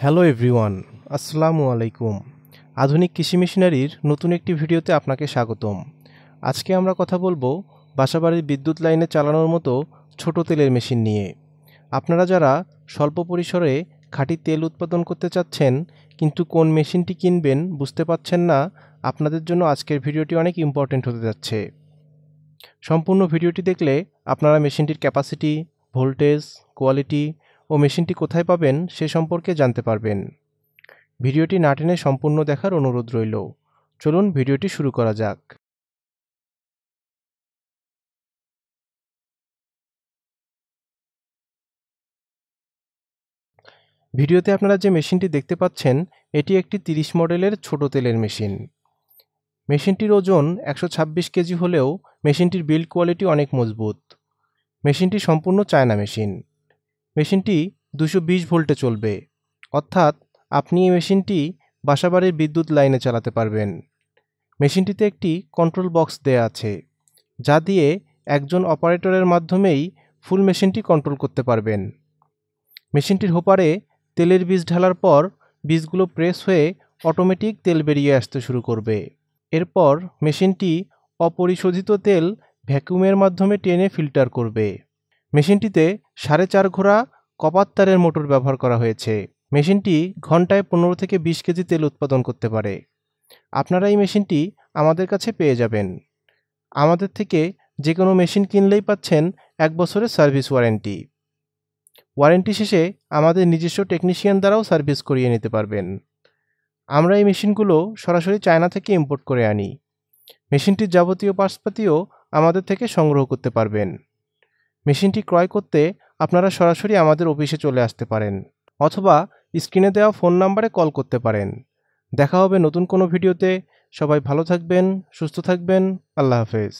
Hello everyone, আসসালামু আলাইকুম। আধুনিক কৃষি মেশিনারির নতুন একটি ভিডিওতে আপনাকে স্বাগতম। আজকে আমরা কথা বলবো বাসাবাড়ির বিদ্যুৎ লাইনে চালানোর মতো ছোট তেলের মেশিন নিয়ে। আপনারা যারা স্বল্প পরিসরে খাঁটি তেল উৎপাদন করতে চাচ্ছেন কিন্তু কোন মেশিনটি কিনবেন বুঝতে পারছেন না, আপনাদের জন্য আজকের ভিডিওটি অনেক ইম্পর্ট্যান্ট হতে যাচ্ছে। সম্পূর্ণ ভিডিওটি দেখলে আপনারা মেশিনটির ক্যাপাসিটি, ভোল্টেজ, কোয়ালিটি ও মেশিনটি কোথায় পাবেন সে সম্পর্কে জানতে পারবেন। ভিডিওটি না টেনে সম্পূর্ণ দেখার অনুরোধ রইল। চলুন ভিডিওটি শুরু করা যাক। ভিডিওতে আপনারা যে মেশিনটি দেখতে পাচ্ছেন এটি একটি 30 মডেলের ছোট তেলের মেশিন। মেশিনটির ওজন 126 কেজি হলেও মেশিনটির বিল্ড কোয়ালিটি অনেক মজবুত। মেশিনটি সম্পূর্ণ চায়না মেশিন। মেশিনটি 220 ভোল্টে চলবে, অর্থাৎ আপনি এই মেশিনটি বাসাবাড়ির বিদ্যুৎ লাইনে চালাতে পারবেন। মেশিনটিতে একটি কন্ট্রোল বক্স দেয়া আছে, যা দিয়ে একজন অপারেটরের মাধ্যমেই ফুল মেশিনটি কন্ট্রোল করতে পারবেন। মেশিনটির হোপারে তেলের বীজ ঢালার পর বীজগুলো প্রেস হয়ে অটোমেটিক তেল বেরিয়ে আসতে শুরু করবে। এরপর মেশিনটি অপরিশোধিত তেল ভ্যাকুমের মাধ্যমে টেনে ফিল্টার করবে। মেশিনটিতে 4.5 ঘোড়া কপার তারের মোটর ব্যবহার করা হয়েছে। মেশিনটি ঘন্টায় 15 থেকে 20 কেজি তেল উৎপাদন করতে পারে। আপনারা এই মেশিনটি আমাদের কাছে পেয়ে যাবেন। আমাদের থেকে যে কোনো মেশিন কিনলেই পাচ্ছেন 1 বছরের সার্ভিস ওয়ারেন্টি। ওয়ারেন্টি শেষে আমাদের নিজস্ব টেকনিশিয়ান দ্বারাও সার্ভিস করিয়ে নিতে পারবেন। আমরা এই মেশিনগুলো সরাসরি চায়না থেকে ইম্পোর্ট করে আনি। মেশিনটির যাবতীয় পার্টসপাতিও আমাদের থেকে সংগ্রহ করতে পারবেন। মেশিনটি ক্রয় করতে আপনারা সরাসরি আমাদের অফিসে চলে আসতে পারেন অথবা স্ক্রিনে দেওয়া ফোন নাম্বারে কল করতে পারেন। দেখা হবে নতুন কোনো ভিডিওতে। সবাই ভালো থাকবেন, সুস্থ থাকবেন। আল্লাহ হাফেজ।